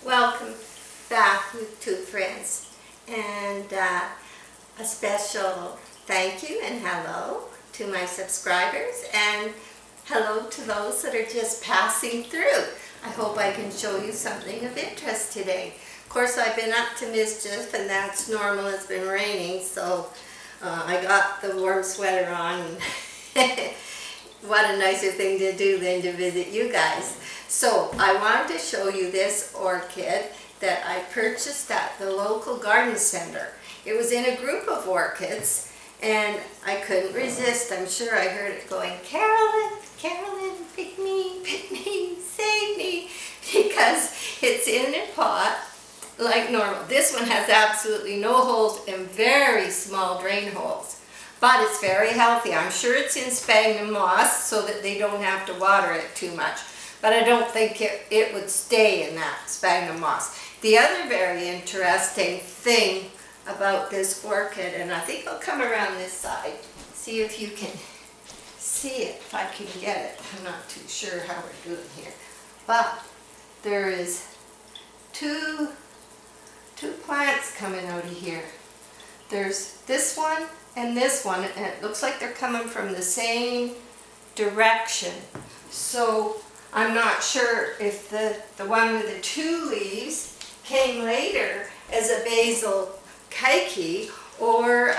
Welcome back, YouTube friends, and a special thank you and hello to my subscribers, and hello to those that are just passing through. I hope I can show you something of interest today. Of course, I've been up to mischief, and that's normal. It's been raining, so I got the warm sweater on. What a nicer thing to do than to visit you guys. So I wanted to show you this orchid that I purchased at the local garden center. It was in a group of orchids, and I couldn't resist. I'm sure I heard it going, "Carolyn, Carolyn, pick me, save me," because it's in a pot like normal. This one has absolutely no holes and very small drain holes. But it's very healthy. I'm sure it's in sphagnum moss so that they don't have to water it too much. But I don't think it would stay in that sphagnum moss. The other very interesting thing about this orchid, and I think I'll come around this side, see if you can see it, if I can get it. I'm not too sure how we're doing here. But there is two plants coming out of here. There's this one and this one, and it looks like they're coming from the same direction. So I'm not sure if the one with the two leaves came later as a basil keiki or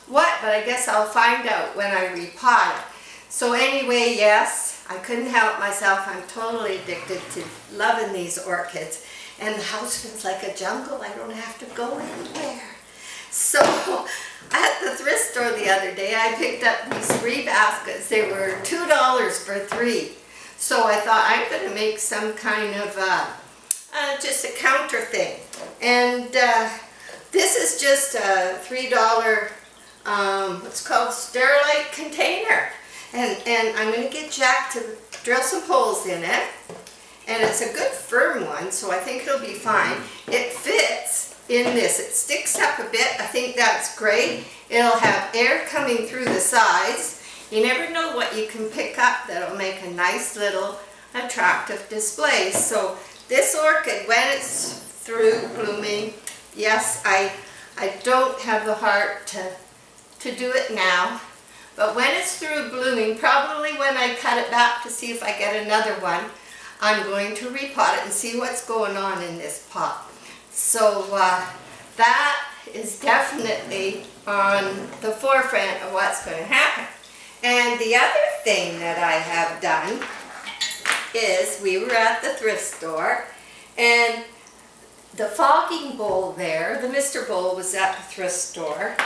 what, but I guess I'll find out when I repot it. So anyway, yes, I couldn't help myself. I'm totally addicted to loving these orchids. And the house feels like a jungle. I don't have to go anywhere. So at the thrift store the other day, I picked up these 3 baskets. They were $2 for 3. So I thought I'm going to make some kind of just a counter thing. And this is just a $3 what's called sterilite container. And I'm going to get Jack to drill some holes in it. And it's a good firm one, so I think it'll be fine. It fits in this. It sticks up a bit. I think that's great. It'll have air coming through the sides. You never know what you can pick up that'll make a nice little attractive display. So this orchid, when it's through blooming, yes, I don't have the heart to do it now. But when it's through blooming, probably when I cut it back to see if I get another one, I'm going to repot it and see what's going on in this pot. So that is definitely on the forefront of what's going to happen. And the other thing that I have done is we were at the thrift store, and the fogging bowl there, the Mr. Bowl, was at the thrift store,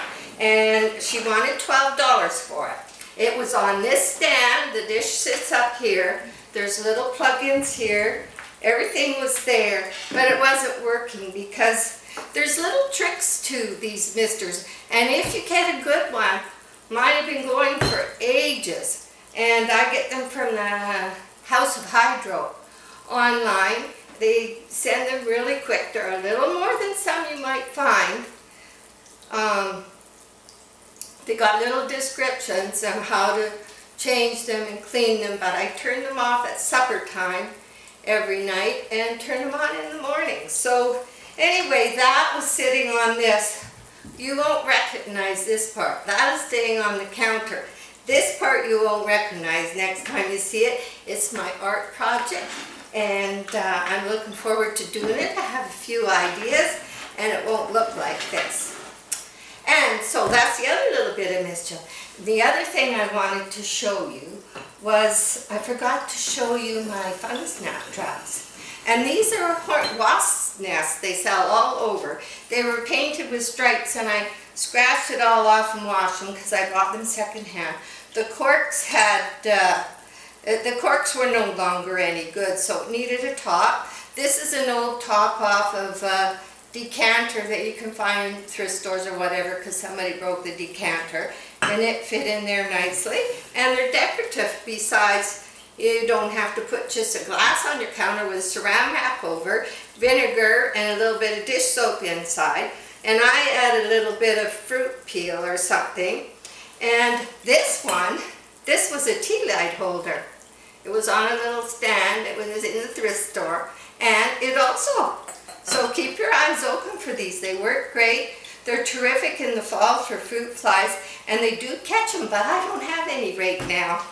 and she wanted $12 for it. It was on this stand. The dish sits up here. There's little plug-ins here. Everything was there, but it wasn't working because there's little tricks to these misters. And if you get a good one, mine have been going for ages. And I get them from the House of Hydro online. They send them really quick. They're a little more than some you might find. They got little descriptions on how to change them and clean them, but I turn them off at supper time every night and turn them on in the morning. So anyway, that was sitting on this. You won't recognize this part. That is staying on the counter. This part you won't recognize next time you see it. It's my art project, and I'm looking forward to doing it. I have a few ideas, and it won't look like this. And so that's the other little bit of mischief. The other thing I wanted to show you was, I forgot to show you my fungus gnat traps. And these are wasp nests they sell all over. They were painted with stripes, and I scratched it all off and washed them because I bought them secondhand. The corks the corks were no longer any good, so it needed a top. This is an old top off of a decanter that you can find in thrift stores or whatever, because somebody broke the decanter, and it fit in there nicely. And they're decorative. Besides, you don't have to put just a glass on your counter with saran wrap over, vinegar, and a little bit of dish soap inside. And I add a little bit of fruit peel or something. And this was a tea light holder. It was on a little stand. It was in the thrift store. And it also So keep your eyes open for these. They work great. They're terrific in the fall for fruit flies, and they do catch them, but I don't have any right now.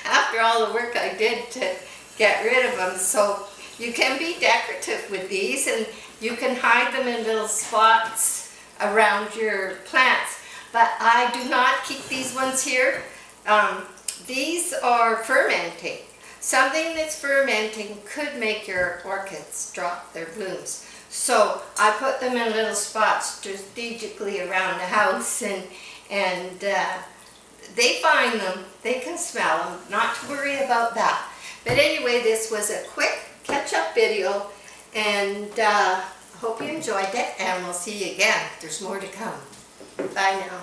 After all the work I did to get rid of them. So you can be decorative with these, and you can hide them in little spots around your plants. But I do not keep these ones here. These are fermenting. Something that's fermenting could make your orchids drop their blooms. So I put them in little spots strategically around the house, and they find them, they can smell them, not to worry about that. But anyway, this was a quick catch-up video, and hope you enjoyed it, and we'll see you again. There's more to come. Bye now.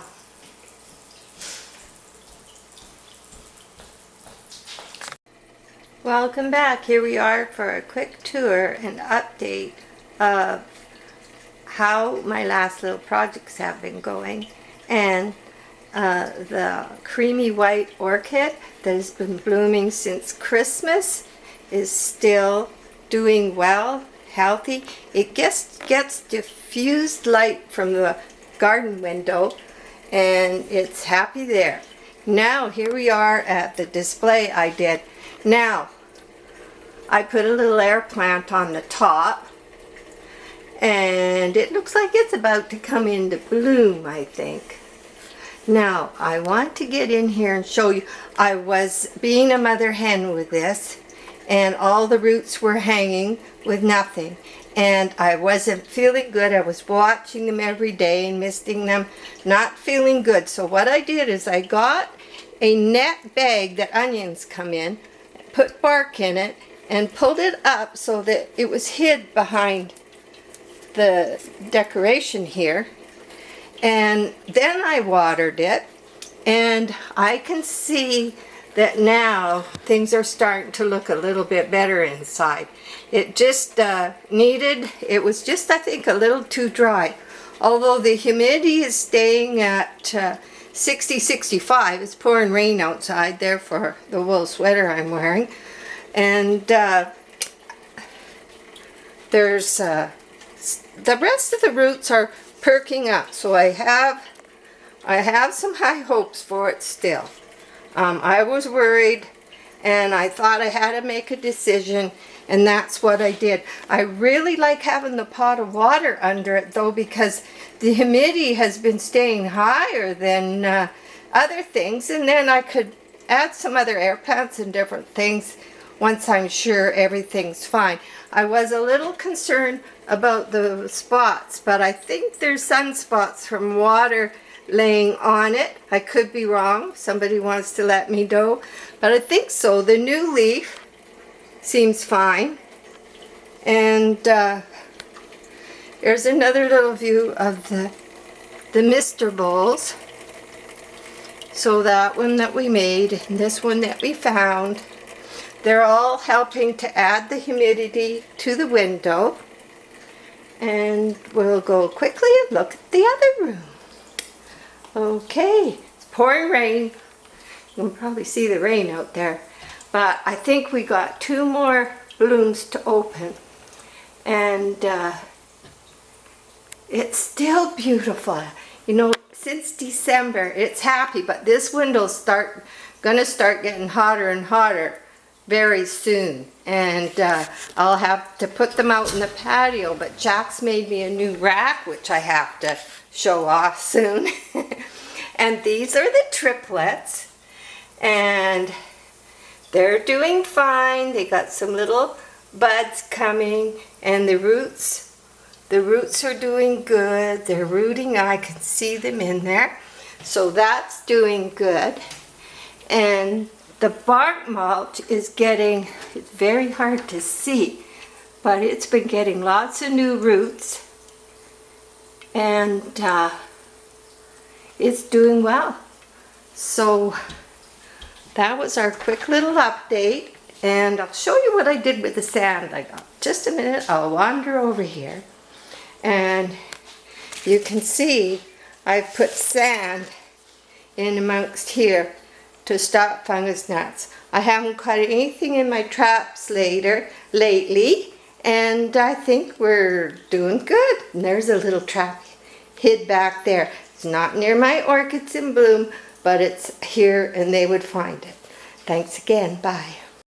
Welcome back. Here we are for a quick tour and update of how my last little projects have been going, and the creamy white orchid that has been blooming since Christmas is still doing well, healthy. It gets diffused light from the garden window, and it's happy there. Now here we are at the display I did. Now I put a little air plant on the top, and it looks like it's about to come into bloom, I think. Now I want to get in here and show you. I was being a mother hen with this, and all the roots were hanging with nothing, and I wasn't feeling good. I was watching them every day and misting them, not feeling good. So what I did is I got a net bag that onions come in, put bark in it, and pulled it up so that it was hid behind the decoration here. And then I watered it, and I can see that now things are starting to look a little bit better inside. It just it was just, I think, a little too dry. Although the humidity is staying at 60, 65. It's pouring rain outside there for the wool sweater I'm wearing. And there's the rest of the roots are perking up, so I have some high hopes for it still. I was worried, and I thought I had to make a decision, and that's what I did. I really like having the pot of water under it though, because the humidity has been staying higher than other things, and then I could add some other air plants and different things once I'm sure everything's fine. I was a little concerned about the spots, but I think there's sunspots from water laying on it. I could be wrong. Somebody wants to let me know, but I think so. The new leaf seems fine. And here's another little view of the mister bowls. So that one that we made and this one that we found, they're all helping to add the humidity to the window. And we'll go quickly and look at the other room. Okay, it's pouring rain. You can probably see the rain out there. But I think we got 2 more blooms to open. And it's still beautiful. You know, since December, it's happy, but this window's gonna start getting hotter and hotter very soon, and I'll have to put them out in the patio, but Jack's made me a new rack which I have to show off soon. And these are the triplets, and they're doing fine. They got some little buds coming, and the roots are doing good. They're rooting. I can see them in there, so that's doing good. And the bark mulch is getting, it's very hard to see, but it's been getting lots of new roots, and it's doing well. So that was our quick little update, and I'll show you what I did with the sand I got. Just a minute, I'll wander over here, and you can see I've put sand in amongst here to stop fungus gnats. I haven't caught anything in my traps lately, And I think we're doing good. And there's a little trap hid back there. It's not near my orchids in bloom, but it's here and they would find it. Thanks again. Bye.